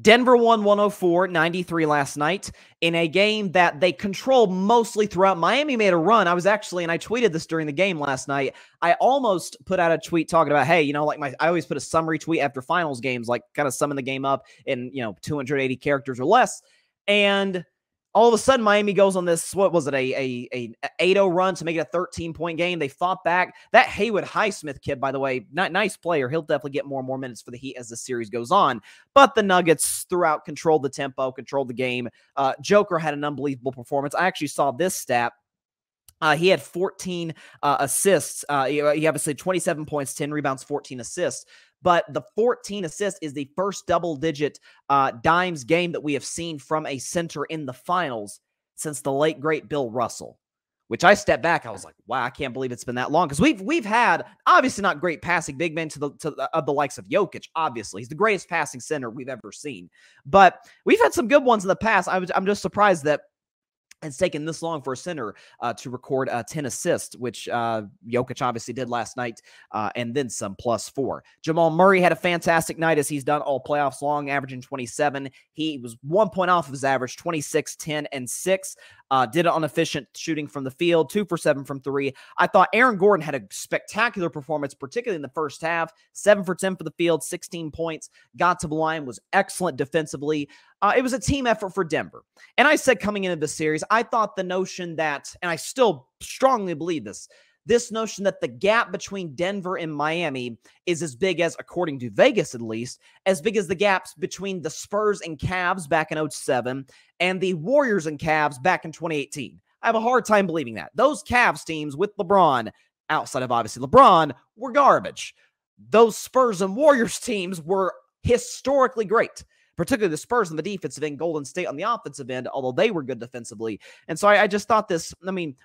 Denver won 104-93 last night in a game that they controlled mostly throughout. Miami made a run. I tweeted this during the game last night. I almost put out a tweet talking about, hey, I always put a summary tweet after finals games, like kind of summing the game up in, 280 characters or less. And all of a sudden, Miami goes on this, what was it, a 8-0 run to make it a 13-point game. They fought back. That Haywood Highsmith kid, by the way, nice player. He'll definitely get more and more minutes for the Heat as the series goes on. But the Nuggets throughout controlled the tempo, controlled the game. Joker had an unbelievable performance. I actually saw this stat. He had 14 assists. He obviously 27 points, 10 rebounds, 14 assists. But the 14 assists is the first double-digit dimes game that we have seen from a center in the finals since the late, great Bill Russell, which I stepped back. I was like, wow, I can't believe it's been that long. Because we've had, obviously not great passing big men of the likes of Jokic, obviously. He's the greatest passing center we've ever seen. But we've had some good ones in the past. I'm just surprised that it's taken this long for a center to record 10 assists, which Jokic obviously did last night, and then some +4. Jamal Murray had a fantastic night, as he's done all playoffs long, averaging 27. He was 1 point off of his average, 26, 10, and 6. Did it on efficient shooting from the field, 2 for 7 from 3. I thought Aaron Gordon had a spectacular performance, particularly in the first half. 7 for 10 for the field, 16 points. Got to the line, was excellent defensively. It was a team effort for Denver. And I said coming into this series, I thought the notion that, and I still strongly believe this notion that the gap between Denver and Miami is as big as, according to Vegas at least, as big as the gaps between the Spurs and Cavs back in 2007 and the Warriors and Cavs back in 2018. I have a hard time believing that. Those Cavs teams with LeBron, outside of obviously LeBron, were garbage. Those Spurs and Warriors teams were historically great, particularly the Spurs on the defensive end, Golden State on the offensive end, although they were good defensively. And so I just thought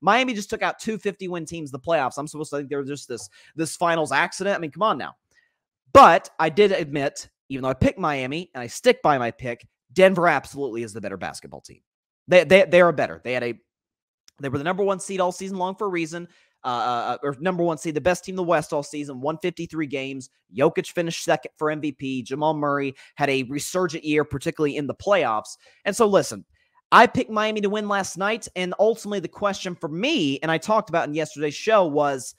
Miami just took out 2 50-win teams in the playoffs. I'm supposed to think they were just this finals accident. I mean, come on now. But I did admit, even though I picked Miami and I stick by my pick, Denver absolutely is the better basketball team. They are better. They were the number 1 seed all season long for a reason. Or number 1 seed, the best team in the West all season, won 53 games. Jokic finished second for MVP. Jamal Murray had a resurgent year, particularly in the playoffs. And so listen, I picked Miami to win last night, and ultimately the question for me, and I talked about in yesterday's show, was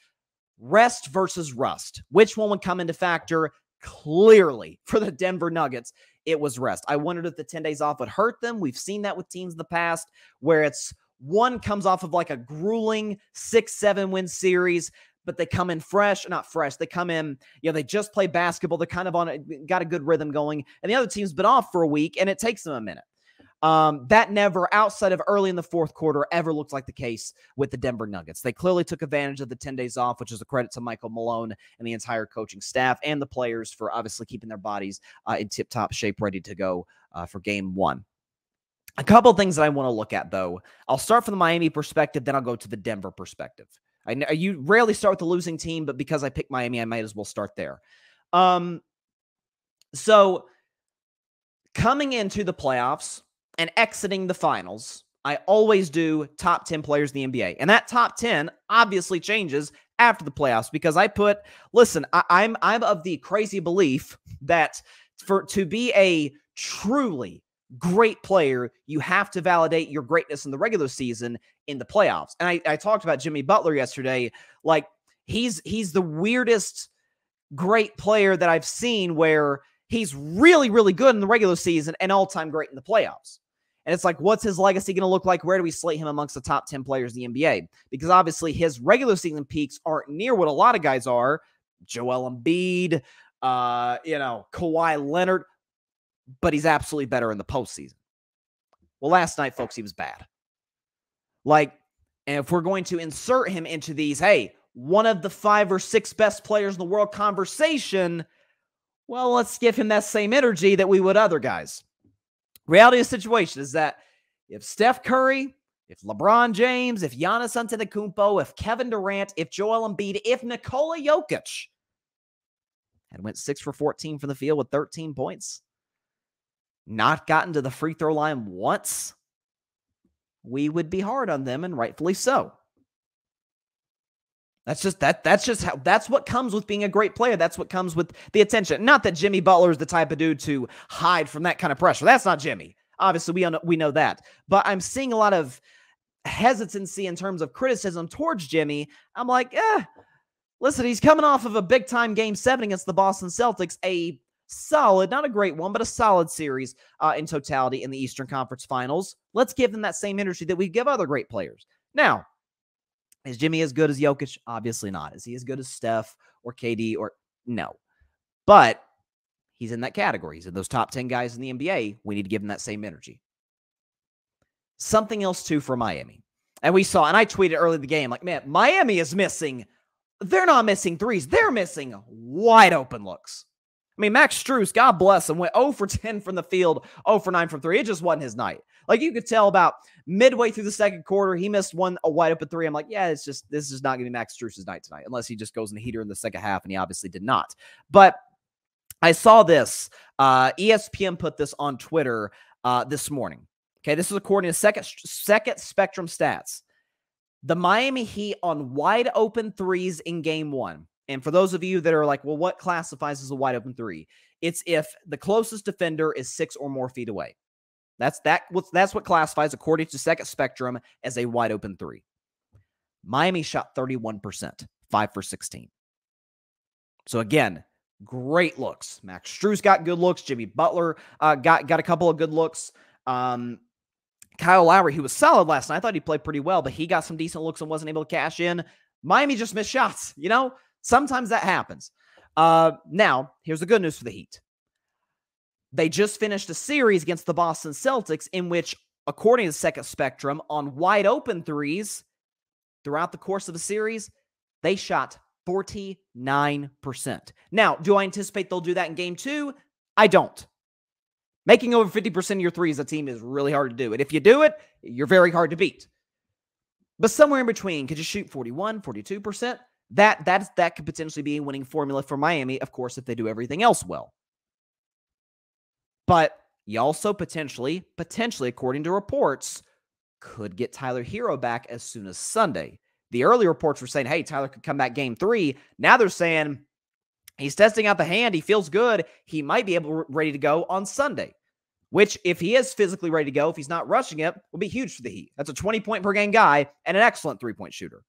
rest versus rust. Which one would come into factor? Clearly, for the Denver Nuggets, it was rest. I wondered if the 10 days off would hurt them. We've seen that with teams in the past where it's one comes off of like a grueling 6-7 win series, but they come in fresh, not fresh. They come in, they just play basketball. They're kind of got a good rhythm going. And the other team's been off for a week and it takes them a minute. That never, outside of early in the fourth quarter, ever looked like the case with the Denver Nuggets. They clearly took advantage of the 10 days off, which is a credit to Michael Malone and the entire coaching staff and the players for obviously keeping their bodies in tip-top shape, ready to go for game 1. A couple of things that I want to look at, though. I'll start from the Miami perspective, then I'll go to the Denver perspective. I know you rarely start with the losing team, but because I picked Miami, I might as well start there. So coming into the playoffs and exiting the finals, I always do top 10 players in the NBA. And that top 10 obviously changes after the playoffs because I'm of the crazy belief that to be a truly great player, you have to validate your greatness in the regular season in the playoffs. And I talked about Jimmy Butler yesterday. Like he's the weirdest great player that I've seen where he's really, really good in the regular season and all-time great in the playoffs. And it's like, what's his legacy going to look like? Where do we slate him amongst the top 10 players in the NBA? Because obviously his regular season peaks aren't near what a lot of guys are. Joel Embiid, Kawhi Leonard, but he's absolutely better in the postseason. Well, last night, folks, he was bad. And if we're going to insert him into these, hey, one of the 5 or 6 best players in the world conversation, well, let's give him that same energy that we would other guys. Reality of the situation is that if Steph Curry, if LeBron James, if Giannis Antetokounmpo, if Kevin Durant, if Joel Embiid, if Nikola Jokic had went 6 for 14 from the field with 13 points, not gotten to the free throw line once, we would be hard on them, and rightfully so. That's what comes with being a great player. That's what comes with the attention. Not that Jimmy Butler is the type of dude to hide from that kind of pressure. That's not Jimmy. Obviously, we know that. But I'm seeing a lot of hesitancy in terms of criticism towards Jimmy. I'm like, listen, he's coming off of a big-time Game 7 against the Boston Celtics, a solid, not a great one, but a solid series in totality in the Eastern Conference Finals. Let's give them that same energy that we give other great players. Now, is Jimmy as good as Jokic? Obviously not. Is he as good as Steph or KD or no? But he's in that category. He's in those top 10 guys in the NBA. We need to give him that same energy. Something else, too, for Miami. And we saw, and I tweeted early in the game, like, man, Miami is missing. They're not missing threes. They're missing wide open looks. I mean, Max Strus, God bless him, went 0 for 10 from the field, 0 for 9 from 3. It just wasn't his night. Like, you could tell about midway through the second quarter, he missed a wide open 3. I'm like, yeah, this is not going to be Max Strus' night tonight, unless he just goes in the heater in the second half, and he obviously did not. But I saw this. ESPN put this on Twitter this morning. Okay, this is according to Second Spectrum Stats. The Miami Heat on wide open threes in Game 1. And for those of you that are like, well, what classifies as a wide open 3? It's if the closest defender is 6 or more feet away. That's what classifies, according to Second Spectrum, as a wide open 3. Miami shot 31%, 5 for 16. So again, great looks. Max Strus got good looks. Jimmy Butler got a couple of good looks. Kyle Lowry, who was solid last night, I thought he played pretty well, but he got some decent looks and wasn't able to cash in. Miami just missed shots, Sometimes that happens. Now, here's the good news for the Heat. They just finished a series against the Boston Celtics in which, according to Second Spectrum, on wide open threes, throughout the course of a series, they shot 49%. Now, do I anticipate they'll do that in Game 2? I don't. Making over 50% of your threes as a team is really hard to do. And if you do it, you're very hard to beat. But somewhere in between, could you shoot 41, 42%? That could potentially be a winning formula for Miami, of course, if they do everything else well. But you also potentially, according to reports, could get Tyler Hero back as soon as Sunday. The early reports were saying, hey, Tyler could come back Game 3. Now they're saying he's testing out the hand. He feels good. He might be ready to go on Sunday, which, if he is physically ready to go, if he's not rushing it, will be huge for the Heat. That's a 20-point-per-game guy and an excellent three-point shooter.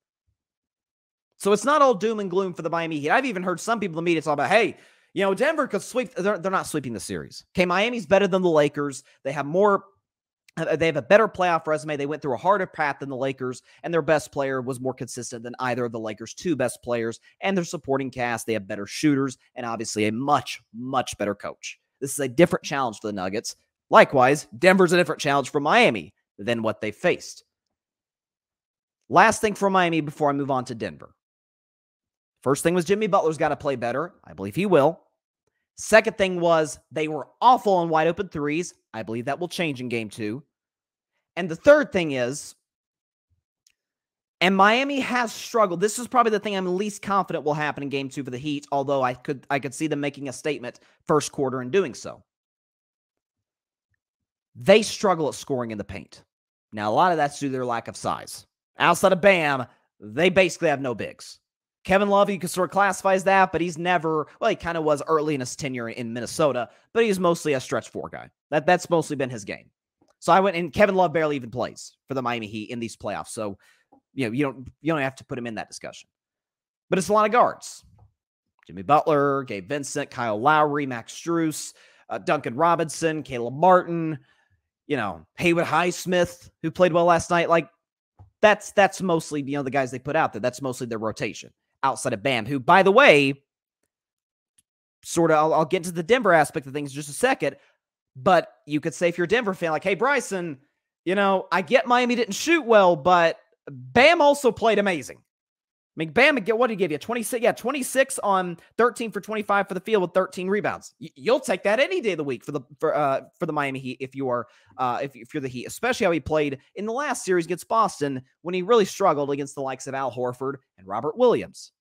So it's not all doom and gloom for the Miami Heat. I've even heard some people in the media talk about, hey, Denver could sweep. They're not sweeping the series. Okay, Miami's better than the Lakers. They have a better playoff resume. They went through a harder path than the Lakers, and their best player was more consistent than either of the Lakers' two best players, and their supporting cast. They have better shooters and obviously a much, much better coach. This is a different challenge for the Nuggets. Likewise, Denver's a different challenge for Miami than what they faced. Last thing for Miami before I move on to Denver. First thing was Jimmy Butler's got to play better. I believe he will. Second thing was they were awful on wide open threes. I believe that will change in Game 2. And the third thing is, and Miami has struggled. This is probably the thing I'm least confident will happen in Game 2 for the Heat, although I could see them making a statement first quarter in doing so. They struggle at scoring in the paint. Now, a lot of that's due to their lack of size. Outside of Bam, they basically have no bigs. Kevin Love, you could sort of classify as that, but he's never, well, he kind of was early in his tenure in Minnesota, but he's mostly a stretch four guy. That's mostly been his game. So I went, and Kevin Love barely even plays for the Miami Heat in these playoffs. So, you don't have to put him in that discussion. But it's a lot of guards. Jimmy Butler, Gabe Vincent, Kyle Lowry, Max Strus, Duncan Robinson, Caleb Martin, Haywood Highsmith, who played well last night. Like, that's mostly, the guys they put out there. That's mostly their rotation. Outside of Bam, who, by the way, I'll get into the Denver aspect of things in just a second, but you could say if you're a Denver fan, like, hey, Bryson, I get Miami didn't shoot well, but Bam also played amazing. I mean, Bam, what did he give you? 26? Yeah, 26 on 13 for 25 for the field with 13 rebounds. You'll take that any day of the week for the Miami Heat if you're the Heat, especially how he played in the last series against Boston when he really struggled against the likes of Al Horford and Robert Williams.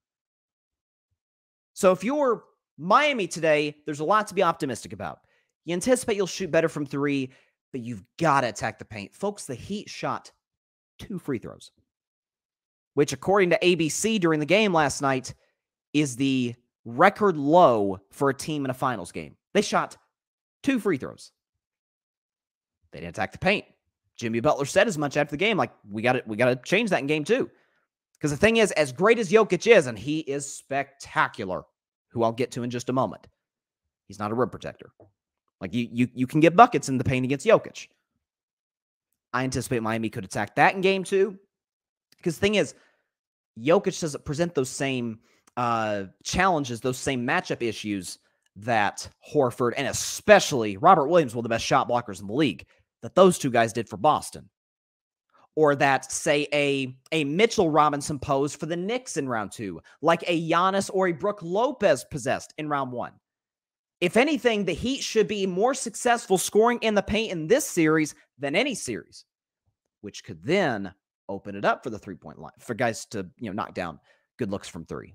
So if you're Miami today, there's a lot to be optimistic about. You anticipate you'll shoot better from three, but you've got to attack the paint. Folks, the Heat shot 2 free throws. which according to ABC during the game last night is the record low for a team in a finals game. They shot 2 free throws. They didn't attack the paint. Jimmy Butler said as much after the game, like, we got to change that in game 2. Because the thing is, as great as Jokic is, and he is spectacular, who I'll get to in just a moment, he's not a rim protector. Like, you can get buckets in the paint against Jokic. I anticipate Miami could attack that in game 2. Because the thing is, Jokic doesn't present those same challenges, those same matchup issues that Horford and especially Robert Williams, one of the best shot blockers in the league, that those two guys did for Boston. Or that, say, a Mitchell Robinson posed for the Knicks in round 2, like a Giannis or a Brook Lopez possessed in round 1. If anything, the Heat should be more successful scoring in the paint in this series than any series, which could then open it up for the three-point line, for guys to, knock down good looks from 3.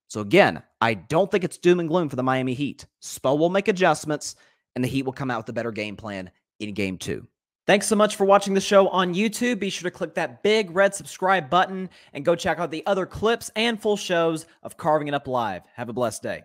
So again, I don't think it's doom and gloom for the Miami Heat. Spo will make adjustments, and the Heat will come out with a better game plan in game 2. Thanks so much for watching the show on YouTube. Be sure to click that big red subscribe button and go check out the other clips and full shows of Carving It Up Live. Have a blessed day.